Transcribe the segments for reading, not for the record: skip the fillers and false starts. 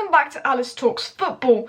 welcome back to Alice Talks Football.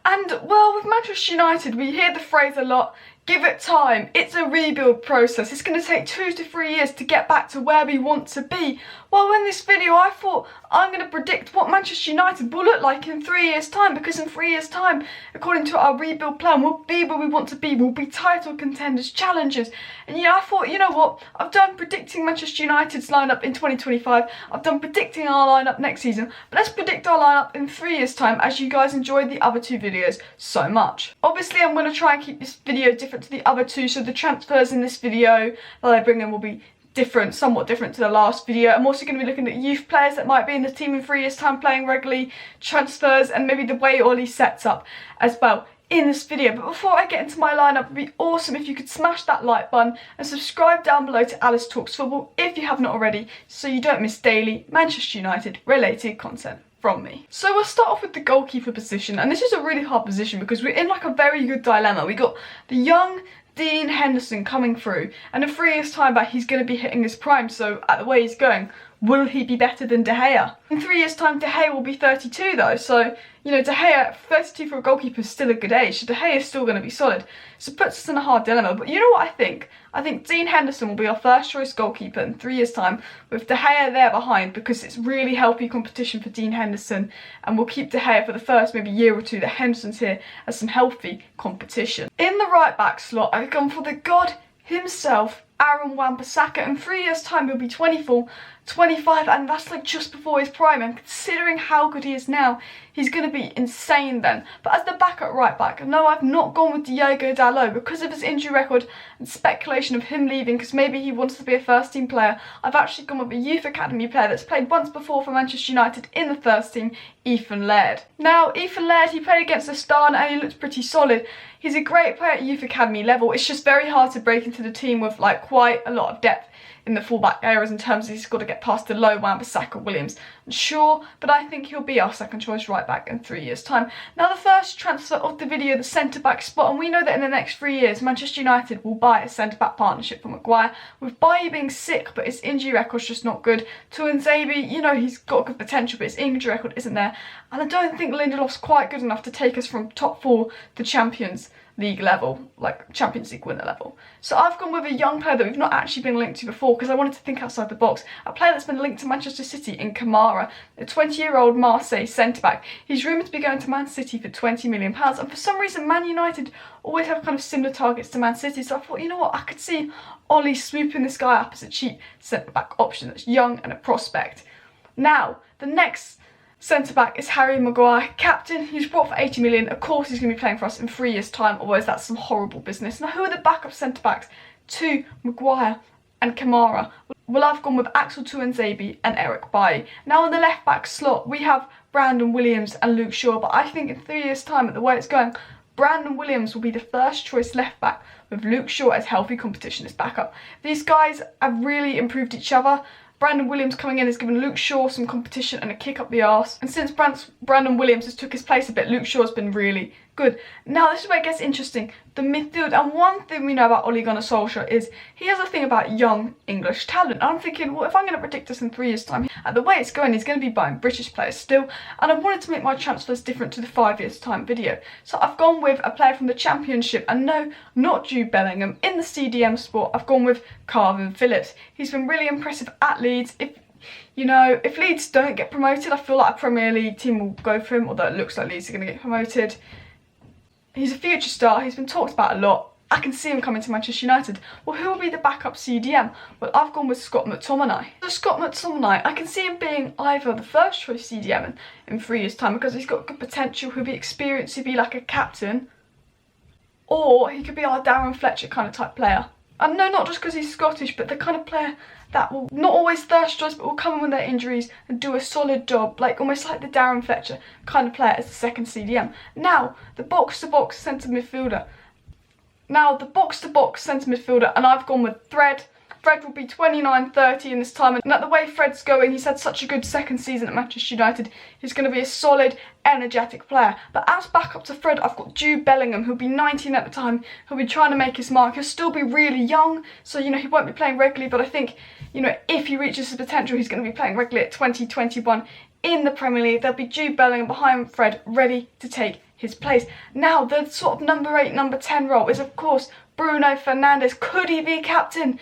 And well, with Manchester United, we hear the phrase a lot, give it time. It's a rebuild process. It's going to take 2 to 3 years to get back to where we want to be. Well, in this video, I thought I'm going to predict what Manchester United will look like in 3 years' time, because in 3 years' time, according to our rebuild plan, we'll be where we want to be. We'll be title contenders, challengers. And yeah, I thought, you know what? I've done predicting Manchester United's lineup in 2025. I've done predicting our lineup next season. But let's predict our lineup in 3 years' time, as you guys enjoyed the other 2 videos so much. Obviously, I'm going to try and keep this video different to the other 2, so the transfers in this video that I bring in will be different, somewhat different to the last video. I'm also going to be looking at youth players that might be in the team in 3 years' time playing regularly, transfers, and maybe the way Ollie sets up as well in this video. But before I get into my lineup, it would be awesome if you could smash that like button and subscribe down below to Alice Talks Football if you have not already, so you don't miss daily Manchester United related content from me. So we'll start off with the goalkeeper position, and this is a really hard position because we're in like a very good dilemma. We got the young Dean Henderson coming through, and in 3 years' time back he's going to be hitting his prime, so at the way he's going, will he be better than De Gea? In 3 years' time, De Gea will be 32 though, so, you know, De Gea, 32 for a goalkeeper is still a good age, so De Gea is still going to be solid. So it puts us in a hard dilemma, but you know what I think? I think Dean Henderson will be our first choice goalkeeper in 3 years' time, with De Gea there behind, because it's really healthy competition for Dean Henderson, and we'll keep De Gea for the first maybe year or 2 that Henderson's here as some healthy competition. In the right back slot, I've gone for the god himself, Aaron Wan-Bissaka. In 3 years' time he'll be 24, 25, and that's like just before his prime, and considering how good he is now, he's going to be insane then. But as the backup right back, no, I've not gone with Diogo Dalot because of his injury record and speculation of him leaving because maybe he wants to be a first team player. I've actually gone with a youth academy player that's played once before for Manchester United in the first team, Ethan Laird. Now, Ethan Laird, he played against Astana and he looked pretty solid. He's a great player at youth academy level. It's just very hard to break into the team with like quite a lot of depth in the fullback areas in terms of he's got to get past Dalot, Wan-Bissaka, Williams. I'm sure, but I think he'll be our second choice right back in 3 years' time. Now the first transfer of the video, the centre back spot, and we know that in the next 3 years Manchester United will buy a centre back partnership for Maguire, with Bailly being sick but his injury record's just not good. Tuanzebe, you know, he's got good potential but his injury record isn't there, and I don't think Lindelof's quite good enough to take us from top 4 to Champions League level, like Champions League winner level. So I've gone with a young player that we've not actually been linked to before because I wanted to think outside the box. A player that's been linked to Manchester City in Kamara, a 20-year-old Marseille centre-back. He's rumoured to be going to Man City for £20 million, and for some reason Man United always have kind of similar targets to Man City, so I thought, you know what, I could see Ollie swooping this guy up as a cheap centre-back option that's young and a prospect. Now, the next centre-back is Harry Maguire, captain. He's brought for 80 million. Of course he's going to be playing for us in 3 years' time, otherwise that's some horrible business. Now, who are the backup centre-backs to Maguire and Kamara? Well, I've gone with Axel Tuanzebe and Eric Bailly. Now, in the left-back slot, we have Brandon Williams and Luke Shaw, but I think in 3 years' time, at the way it's going, Brandon Williams will be the first choice left-back, with Luke Shaw as healthy competition as backup. These guys have really improved each other. Brandon Williams coming in has given Luke Shaw some competition and a kick up the arse. And since Brandon Williams has took his place a bit, Luke Shaw's been really good. Now, this is where it gets interesting. The midfield, and one thing we know about Ole Gunnar Solskjaer is he has a thing about young English talent. I'm thinking, well, if I'm going to predict this in 3 years' time, at the way it's going, he's going to be buying British players still. And I wanted to make my transfers different to the 5 years' time video. So I've gone with a player from the Championship, and no, not Jude Bellingham. In the CDM sport, I've gone with Phillips. He's been really impressive at Leeds. If Leeds don't get promoted, I feel like a Premier League team will go for him, although it looks like Leeds are going to get promoted. He's a future star, he's been talked about a lot. I can see him coming to Manchester United. Well, who will be the backup CDM? Well, I've gone with Scott McTominay. So Scott McTominay, I can see him being either the first choice CDM in 3 years' time because he's got good potential, he'll be experienced, he'll be like a captain, or he could be our Darren Fletcher kind of type player. And no, not just because he's Scottish, but the kind of player that will not always thirst us, but will come in with their injuries and do a solid job, like almost like the Darren Fletcher kind of player as the second CDM. Now, the box-to-box centre midfielder. And I've gone with Fred. Fred will be 29, 30 in this time, and at the way Fred's going, he's had such a good second season at Manchester United, he's going to be a solid, energetic player. But as backup to Fred, I've got Jude Bellingham, who'll be 19 at the time, who'll be trying to make his mark. He'll still be really young, so, he won't be playing regularly, but I think, if he reaches his potential, he's going to be playing regularly at 20, 21 in the Premier League. There'll be Jude Bellingham behind Fred, ready to take his place. Now, the sort of number 8, number 10 role is, of course, Bruno Fernandes. Could he be captain?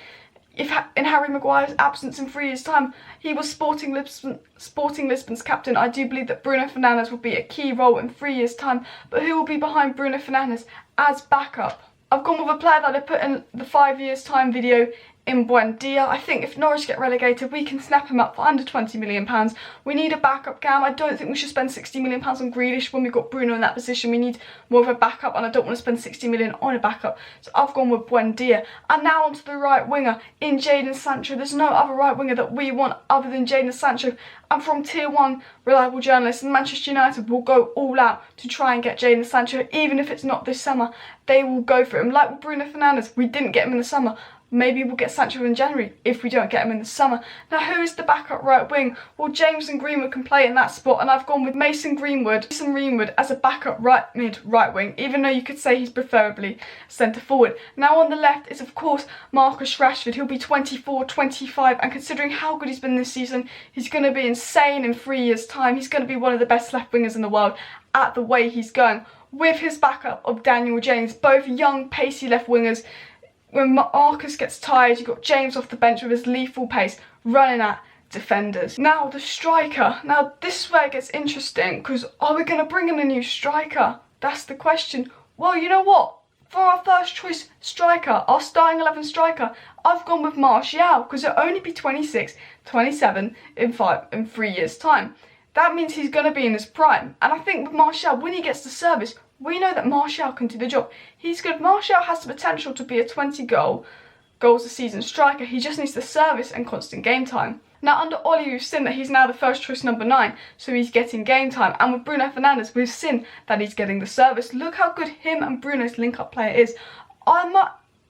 If in Harry Maguire's absence in 3 years' time, he was Sporting Lisbon's captain. I do believe that Bruno Fernandes will be a key role in 3 years' time. But who will be behind Bruno Fernandes as backup? I've gone with a player that I put in the 5 years' time video in Buendia. I think if Norwich get relegated, we can snap him up for under £20 million. We need a backup cam. I don't think we should spend £60 million on Grealish when we've got Bruno in that position. We need more of a backup, and I don't want to spend £60 million on a backup. So I've gone with Buendia. And now onto the right winger in Jadon Sancho. There's no other right winger that we want other than Jadon Sancho. And from Tier 1 reliable journalists, Manchester United will go all out to try and get Jadon Sancho. Even if it's not this summer, they will go for him. Like with Bruno Fernandes, we didn't get him in the summer. Maybe we'll get Sancho in January if we don't get him in the summer. Now, who is the backup right wing? Well, Mason Greenwood can play in that spot, and I've gone with Mason Greenwood as a backup right wing, even though you could say he's preferably centre forward. Now, on the left is, of course, Marcus Rashford. He'll be 24, 25, and considering how good he's been this season, he's going to be insane in 3 years' time. He's going to be one of the best left wingers in the world at the way he's going, with his backup of Daniel James, both young, pacey left wingers. When Marcus gets tired, you've got James off the bench with his lethal pace, running at defenders. Now, the striker. Now, this is where it gets interesting, because are we going to bring in a new striker? That's the question. Well, you know what? For our first choice striker, our starting 11 striker, I've gone with Martial, because it'll only be 26, 27 in 3 years' time. That means he's going to be in his prime. And I think with Martial, when he gets the service, we know that Martial can do the job. He's good. Martial has the potential to be a 20 goals a season striker. He just needs the service and constant game time. Now, under Oli, we've seen that he's now the first choice number 9, so he's getting game time. And with Bruno Fernandes, we've seen that he's getting the service. Look how good him and Bruno's link-up player is.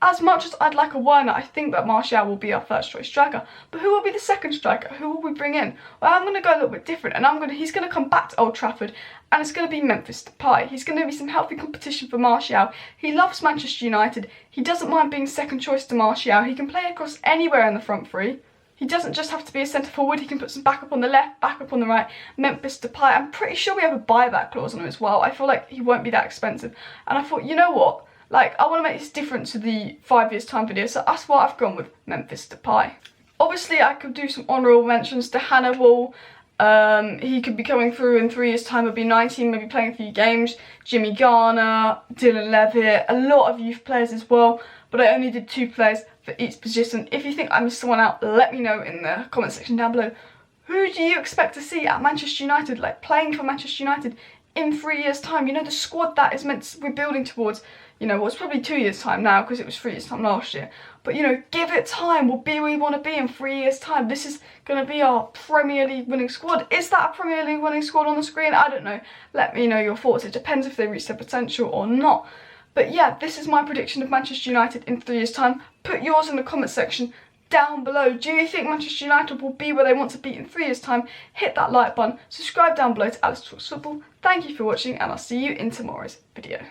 As much as I'd like a Werner, I think that Martial will be our first choice striker. But who will be the second striker? Who will we bring in? Well, I'm going to go a little bit different, and he's going to come back to Old Trafford, and it's going to be Memphis Depay. He's going to be some healthy competition for Martial. He loves Manchester United. He doesn't mind being second choice to Martial. He can play across anywhere in the front three. He doesn't just have to be a centre forward. He can put some backup on the left, backup on the right. Memphis Depay. I'm pretty sure we have a buyback clause on him as well. I feel like he won't be that expensive. And I thought, you know what? Like, I want to make this different to the 5 years time video, so that's why I've gone with Memphis Depay. Obviously, I could do some honourable mentions to Hannibal. He could be coming through in 3 years' time. He'll be 19, maybe playing a few games. Jimmy Garner, Dylan Levitt, a lot of youth players as well. But I only did 2 players for each position. If you think I missed someone out, let me know in the comment section down below. Who do you expect to see at Manchester United, like playing for Manchester United in 3 years' time? You know, the squad that we're building towards, you know, well, it's probably 2 years' time now because it was 3 years' time last year. But, you know, give it time. We'll be where we want to be in 3 years' time. This is going to be our Premier League winning squad. Is that a Premier League winning squad on the screen? I don't know. Let me know your thoughts. It depends if they reach their potential or not. But yeah, this is my prediction of Manchester United in 3 years' time. Put yours in the comment section down below. Do you think Manchester United will be where they want to be in 3 years' time? Hit that like button. Subscribe down below to Alice Talks Football. Thank you for watching, and I'll see you in tomorrow's video.